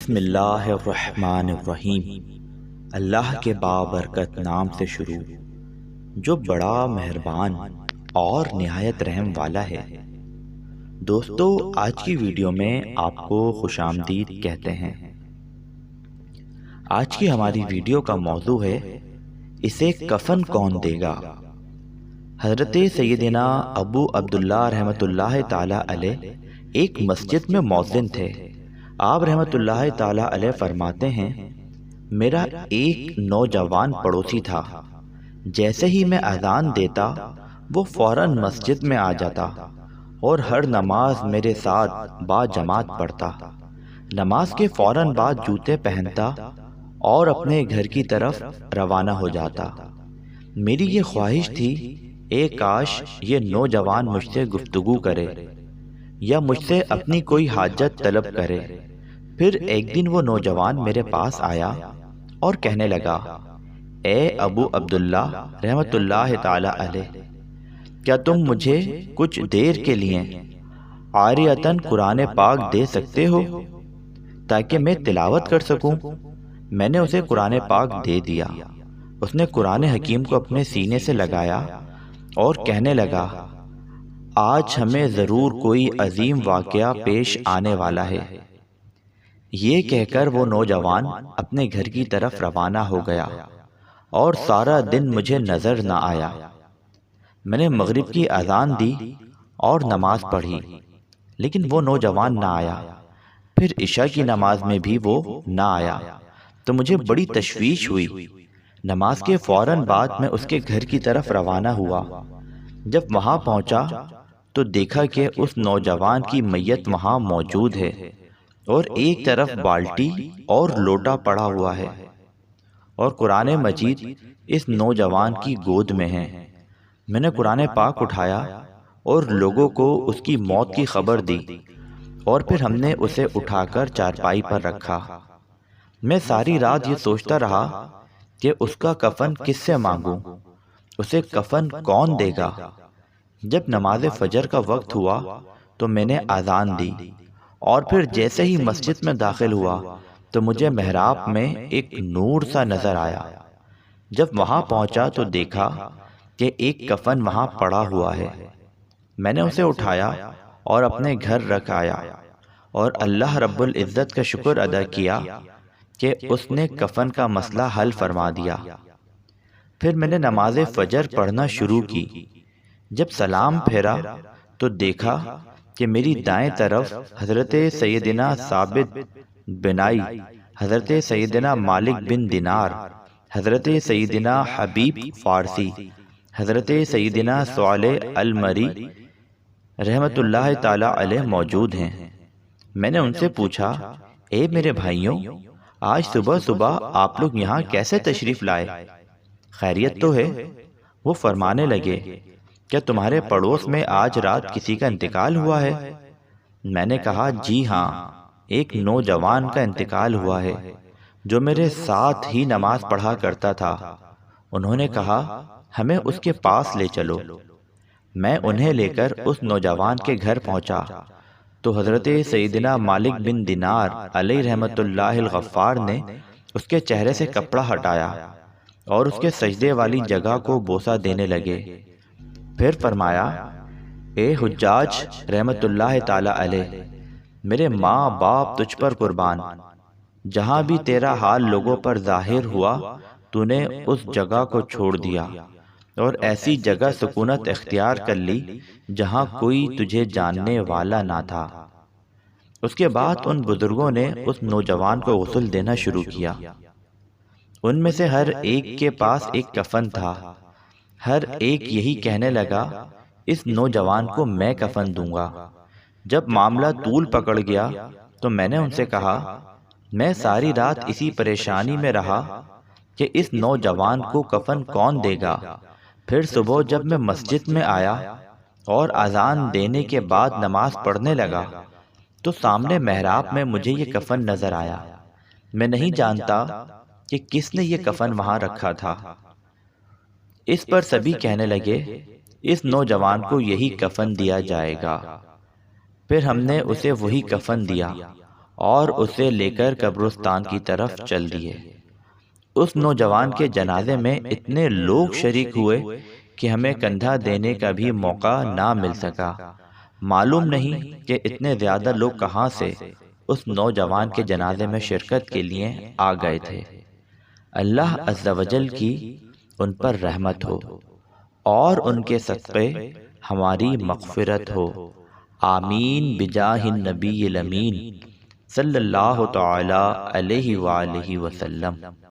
بسم اللہ الرحمن الرحیم۔ اللہ کے بابرکت نام سے شروع جو بڑا مہربان اور نہایت رحم والا ہے۔ دوستو، آج کی ویڈیو میں آپ کو خوش آمدید کہتے ہیں۔ آج کی ہماری ویڈیو کا موضوع ہے اسے کفن کون دے گا۔ حضرت سیدنا ابو عبداللہ رحمۃ اللہ تعالی علیہ ایک مسجد میں مؤذن تھے۔ آپ رحمۃ اللہ تعالی علیہ فرماتے ہیں، میرا ایک نوجوان پڑوسی تھا، جیسے ہی میں اذان دیتا وہ فوراً مسجد میں آ جاتا اور ہر نماز میرے ساتھ با جماعت پڑھتا۔ نماز کے فوراً بعد جوتے پہنتا اور اپنے گھر کی طرف روانہ ہو جاتا۔ میری یہ خواہش تھی، اے کاش یہ نوجوان مجھ سے گفتگو کرے یا مجھ سے اپنی کوئی حاجت طلب کرے۔ پھر ایک دن وہ نوجوان میرے پاس آیا اور کہنے لگا، اے ابو عبداللہ رحمۃ اللہ تعالی علیہ، کیا تم مجھے کچھ دیر کے لیے عاریۃً قرآن پاک دے سکتے ہو تاکہ میں تلاوت کر سکوں؟ میں نے اسے قرآن پاک دے دیا۔ اس نے قرآن حکیم کو اپنے سینے سے لگایا اور کہنے لگا، آج ہمیں ضرور کوئی عظیم واقعہ پیش آنے والا ہے۔ یہ کہہ کر وہ نوجوان اپنے گھر کی طرف روانہ ہو گیا اور سارا دن مجھے نظر نہ آیا۔ میں نے مغرب کی اذان دی اور نماز پڑھی، لیکن وہ نوجوان نہ آیا۔ پھر عشاء کی نماز میں بھی وہ نہ آیا تو مجھے بڑی تشویش ہوئی۔ نماز کے فوراً بعد میں اس کے گھر کی طرف روانہ ہوا۔ جب وہاں پہنچا تو دیکھا کہ اس نوجوان کی میت وہاں موجود ہے اور ایک طرف بالٹی اور لوٹا پڑا ہوا ہے اور قرآن مجید اس نوجوان کی گود میں ہے۔ میں نے قرآن پاک اٹھایا اور لوگوں کو اس کی موت کی خبر دی اور پھر ہم نے اسے اٹھا کر چارپائی پر رکھا۔ میں ساری رات یہ سوچتا رہا کہ اس کا کفن کس سے مانگوں، اسے کفن کون دے گا۔ جب نماز فجر کا وقت ہوا تو میں نے اذان دی اور پھر جیسے ہی مسجد میں داخل ہوا تو مجھے محراب میں ایک نور سا نظر آیا۔ جب وہاں پہنچا تو دیکھا کہ ایک کفن وہاں پڑا ہوا ہے۔ میں نے اسے اٹھایا اور اپنے گھر رکھ آیا اور اللہ رب العزت کا شکر ادا کیا کہ اس نے کفن کا مسئلہ حل فرما دیا۔ پھر میں نے نماز فجر پڑھنا شروع کی۔ جب سلام پھیرا تو دیکھا کہ میری دائیں طرف حضرت سیدنا ثابت بنائی، حضرت سیدنا مالک بن دینار، حضرت سیدنا حبیب فارسی، حضرت سیدنا صالح المری رحمۃ اللہ تعالی علیہ موجود ہیں۔ میں نے ان سے پوچھا، اے میرے بھائیوں، آج صبح صبح آپ لوگ یہاں کیسے تشریف لائے؟ خیریت تو ہے؟ وہ فرمانے لگے، کیا تمہارے پڑوس میں آج رات کسی کا انتقال ہوا ہے؟ میں نے کہا، جی ہاں، ایک نوجوان کا انتقال ہوا ہے جو میرے ساتھ ہی نماز پڑھا کرتا تھا۔ انہوں نے کہا، ہمیں اس کے پاس لے چلو۔ میں انہیں لے کر اس نوجوان کے گھر پہنچا تو حضرت سیدنا مالک بن دینار علیہ رحمۃ اللہ الغفار نے اس کے چہرے سے کپڑا ہٹایا اور اس کے سجدے والی جگہ کو بوسہ دینے لگے۔ پھر فرمایا، اے حجاج رحمت اللہ تعالی علیہ، میرے ماں باپ تجھ پر قربان، جہاں بھی تیرا حال لوگوں پر ظاہر ہوا تو نے اس جگہ کو چھوڑ دیا اور ایسی جگہ سکونت اختیار کر لی جہاں کوئی تجھے جاننے والا نہ تھا۔ اس کے بعد ان بزرگوں نے اس نوجوان کو غسل دینا شروع کیا۔ ان میں سے ہر ایک کے پاس ایک کفن تھا۔ ہر ایک یہی کہنے لگا، اس نوجوان کو میں کفن دوں گا۔ جب معاملہ طول پکڑ گیا تو میں نے ان سے کہا، میں ساری رات اسی پریشانی میں رہا کہ اس نوجوان کو کفن کون دے گا۔ پھر صبح جب میں مسجد میں آیا اور اذان دینے کے بعد نماز پڑھنے لگا تو سامنے محراب میں مجھے یہ کفن نظر آیا۔ میں نہیں جانتا کہ کس نے یہ کفن وہاں رکھا تھا۔ اس پر سبھی کہنے لگے، اس نوجوان کو یہی کفن دیا جائے گا۔ پھر ہم نے اسے وہی کفن دیا اور اسے لے کر قبرستان کی طرف چل دیے۔ اس نوجوان کے جنازے میں اتنے لوگ شریک ہوئے کہ ہمیں کندھا دینے کا بھی موقع نہ مل سکا۔ معلوم نہیں کہ اتنے زیادہ لوگ کہاں سے اس نوجوان کے جنازے میں شرکت کے لیے آ گئے تھے۔ اللہ عز و جل کی ان پر رحمت ہو اور ان کے صدقے ہماری مغفرت ہو، آمین بجاہ النبی الامین صلی اللہ تعالی علیہ وآلہ وسلم۔